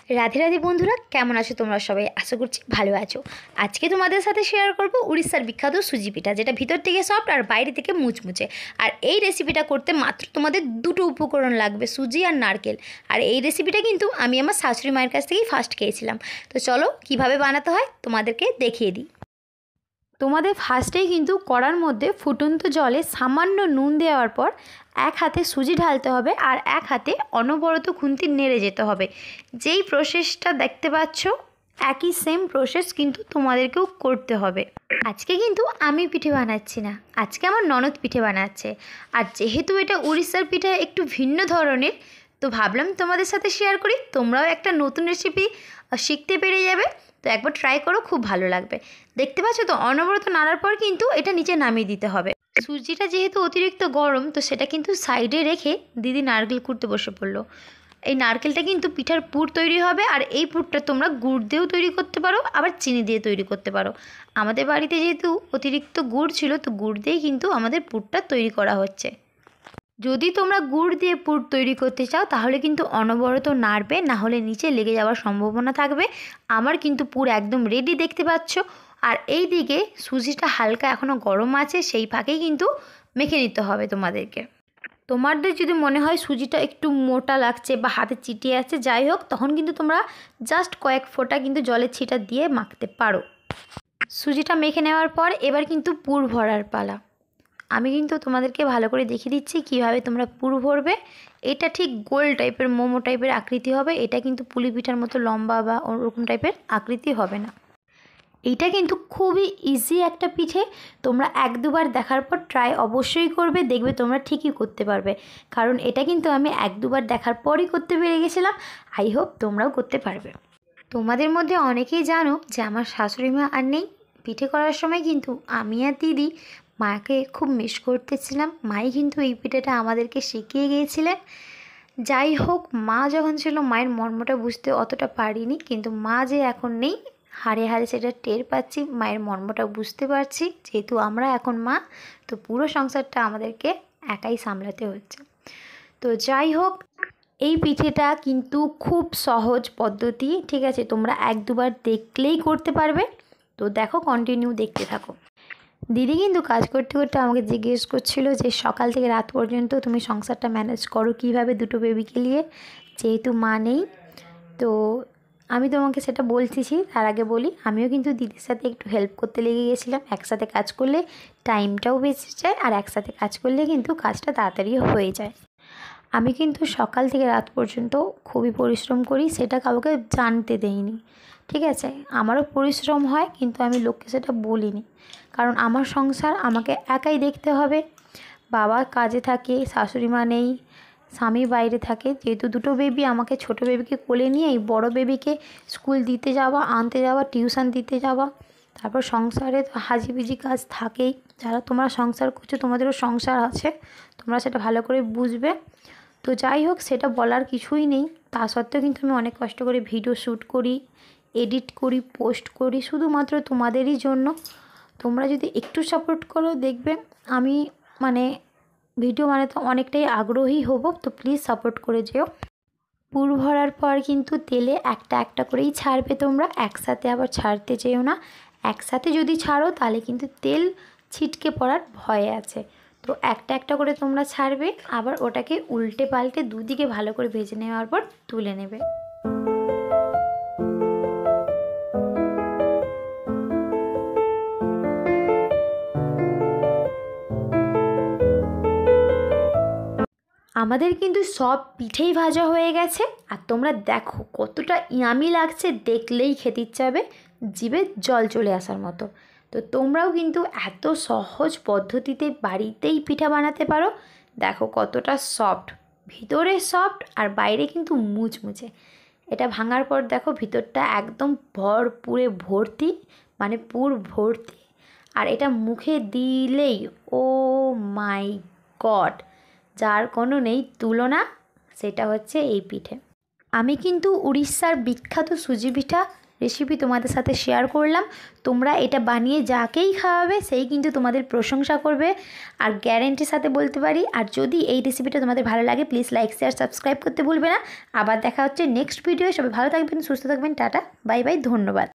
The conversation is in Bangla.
রাধে রাধে বন্ধুরা, কেমন আছো তোমরা সবাই? আশা করছি ভালো আছো। আজকে তোমাদের সাথে শেয়ার করব উড়িষ্যার বিখ্যাত সুজি পিঠা, যেটা ভিতর থেকে সফট আর বাইরে থেকে মুচমুচে। আর এই রেসিপিটা করতে মাত্র তোমাদের দুটো উপকরণ লাগবে, সুজি আর নারকেল। আর এই রেসিপিটা কিন্তু আমি আমার শাশুড়ি মায়ের কাছ থেকেই ফার্স্ট খেয়েছিলাম। তো চলো কিভাবে বানাতে হয় তোমাদেরকে দেখিয়ে দিই। তোমাদের ফার্স্টেই কিন্তু কড়ার মধ্যে ফুটন্ত জলে সামান্য নুন দেওয়ার পর এক হাতে সুজি ঢালতে হবে আর এক হাতে অনবরত খুন্তি নেড়ে যেতে হবে। যেই প্রসেসটা দেখতে পাচ্ছ একই সেম প্রসেস কিন্তু তোমাদেরকেও করতে হবে। আজকে কিন্তু আমি পিঠে বানাচ্ছি না, আজকে আমার ননদ পিঠে বানাচ্ছে। আর যেহেতু এটা উড়িষ্যার পিঠা একটু ভিন্ন ধরনের, তো ভাবলাম তোমাদের সাথে শেয়ার করি, তোমরাও একটা নতুন রেসিপি শিখতে পেরে যাবে। তো একবার ট্রাই করো, খুব ভালো লাগবে। দেখতে পাচ্ছ তো অনবরত নাড়ার পর কিন্তু এটা নিচে নামিয়ে দিতে হবে। সুজিটা যেহেতু অতিরিক্ত গরম, তো সেটা কিন্তু সাইডে রেখে দিদি নারকেল কুড়তে বসে পড়লো। এই নারকেলটা কিন্তু পিঠার পুর তৈরি হবে, আর এই পুরটা তোমরা গুড় দিয়েও তৈরি করতে পারো, আবার চিনি দিয়ে তৈরি করতে পারো। আমাদের বাড়িতে যেহেতু অতিরিক্ত গুড় ছিল, তো গুড় দিয়েই কিন্তু আমাদের পুরটা তৈরি করা হচ্ছে। যদি তোমরা গুড় দিয়ে পুর তৈরি করতে চাও তাহলে কিন্তু অনবরত নাড়বে, না হলে নিচে লেগে যাওয়ার সম্ভাবনা থাকবে। আমার কিন্তু পুর একদম রেডি দেখতে পাচ্ছ। আর এই দিকে সুজিটা হালকা এখনও গরম আছে, সেই ফাঁকেই কিন্তু মেখে নিতে হবে তোমাদেরকে। তোমাদের যদি মনে হয় সুজিটা একটু মোটা লাগছে বা হাতে চিটিয়ে আছে, যাই হোক, তখন কিন্তু তোমরা জাস্ট কয়েক ফোঁটা কিন্তু জলের ছিটা দিয়ে মাখতে পারো। সুজিটা মেখে নেওয়ার পর এবার কিন্তু পুর ভরার পালা। আমি কিন্তু তোমাদেরকে ভালো করে দেখিয়ে দিচ্ছি কিভাবে তোমরা পুর ভরবে। এটা ঠিক গোল টাইপের মোমো টাইপের আকৃতি হবে, এটা কিন্তু পুলি পিঠার মতো লম্বা বা ওরকম টাইপের আকৃতি হবে না। এইটা কিন্তু খুবই ইজি একটা পিঠে, তোমরা এক দুবার দেখার পর ট্রাই অবশ্যই করবে, দেখবে তোমরা ঠিকই করতে পারবে। কারণ এটা কিন্তু আমি এক দুবার দেখার পরই করতে পেরে গেছিলাম। আই হোপ তোমরাও করতে পারবে। তোমাদের মধ্যে অনেকেই জানো যে আমার শাশুড়ি মা আর নেই। পিঠে করার সময় কিন্তু আমি আর দিদি মাকে খুব মিস করতেছিলাম। মাই কিন্তু এই পিঠেটা আমাদেরকে শিখিয়ে গিয়েছিলেন। যাই হোক, মা যখন ছিল মায়ের মর্মটা বুঝতে অতটা পারিনি, কিন্তু মা যে এখন নেই, হাড়ে হাড়ে সেটা টের পাচ্ছি, মায়ের মর্মটা বুঝতে পারছি। যেহেতু আমরা এখন মা, তো পুরো সংসারটা আমাদেরকে একাই সামলাতে হচ্ছে। তো যাই হোক, এই পিঠেটা কিন্তু খুব সহজ পদ্ধতি, ঠিক আছে? তোমরা এক দুবার দেখলেই করতে পারবে। তো দেখো, কন্টিনিউ দেখতে থাকো। দিদি কিন্তু কাজ করতে করতে আমাকে জিজ্ঞেস করছিল যে সকাল থেকে রাত পর্যন্ত তুমি সংসারটা ম্যানেজ করো কীভাবে দুটো বেবিকে নিয়ে, যেহেতু মা নেই। তো আমি তোমাকে সেটা বলতেছি, তার আগে বলি আমিও কিন্তু দিদির সাথে একটু হেল্প করতে লেগে গেছিলাম। একসাথে কাজ করলে টাইমটাও বেঁচে যায়, আর একসাথে কাজ করলে কিন্তু কাজটা তাড়াতাড়ি হয়ে যায়। আমি কিন্তু সকাল থেকে রাত পর্যন্ত খুবই পরিশ্রম করি, সেটা কাউকে জানতে দেইনি, ঠিক আছে? আমারও পরিশ্রম হয়, কিন্তু আমি লোককে সেটা বলিনি। কারণ আমার সংসার আমাকে একাই দেখতে হবে। বাবা কাজে থাকে, শাশুড়ি মা নেই, স্বামী বাইরে থাকে। যেহেতু দুটো বেবি, আমাকে ছোটো বেবিকে কোলে নিয়েই বড় বেবিকে স্কুল দিতে যাওয়া, আনতে যাওয়া, টিউশন দিতে যাওয়া, তারপর সংসারে তো হাজিবিজি কাজ থাকেই। যারা তোমরা সংসার করছো, তোমাদেরও সংসার আছে, তোমরা সেটা ভালো করে বুঝবে। তো যাই হোক, সেটা বলার কিছুই নেই। তা সত্ত্বেও কিন্তু আমি অনেক কষ্ট করে ভিডিও শ্যুট করি, এডিট করি, পোস্ট করি, শুধুমাত্র তোমাদেরই জন্য। তোমরা যদি একটু সাপোর্ট করো, দেখবে আমি ভিডিও বানাতে অনেকটাই আগ্রহী হব। তো প্লিজ সাপোর্ট করে যেও। পুর ভরার পর কিন্তু তেলে একটা একটা করেই ছাড়বে তোমরা, একসাথে আবার ছাড়তে যেও না। একসাথে যদি ছাড়ো তাহলে কিন্তু তেল ছিটকে পড়ার ভয় আছে। তো একটা একটা করে তোমরা ছাড়বে, আবার ওটাকে উল্টে পাল্টে দুদিকে ভালো করে ভেজে নেওয়ার পর তুলে নেবে। আমাদের কিন্তু সব পিঠেই ভাজা হয়ে গেছে, আর তোমরা দেখো কতটা ইয়ামি লাগছে, দেখলেই খেতে ইচ্ছা হবে, জিভে জল চলে আসার মতো। তো তোমরাও কিন্তু এত সহজ পদ্ধতিতে বাড়িতেই পিঠা বানাতে পারো। দেখো কতটা সফট, ভিতরে সফট আর বাইরে কিন্তু মুচমুচে। এটা ভাঙার পর দেখো ভিতরটা একদম ভরপুরে ভর্তি, পুর ভর্তি। আর এটা মুখে দিলেই ও মাই গড, যার কোনো নেই তুলনা, সেটা হচ্ছে এই পিঠে। আমি কিন্তু উড়িষ্যার বিখ্যাত সুজি পিঠা রেসিপি তোমাদের সাথে শেয়ার করলাম। তোমরা এটা বানিয়ে যাকেই খাওয়াবে সেই কিন্তু তোমাদের প্রশংসা করবে, আর গ্যারেন্টির সাথে বলতে পারি। আর যদি এই রেসিপিটা তোমাদের ভালো লাগে প্লিজ লাইক শেয়ার সাবস্ক্রাইব করতে ভুলবে না। আবার দেখা হচ্ছে নেক্সট ভিডিও। সবাই ভালো থাকবেন, সুস্থ থাকবেন, টাটা বাই বাই, ধন্যবাদ।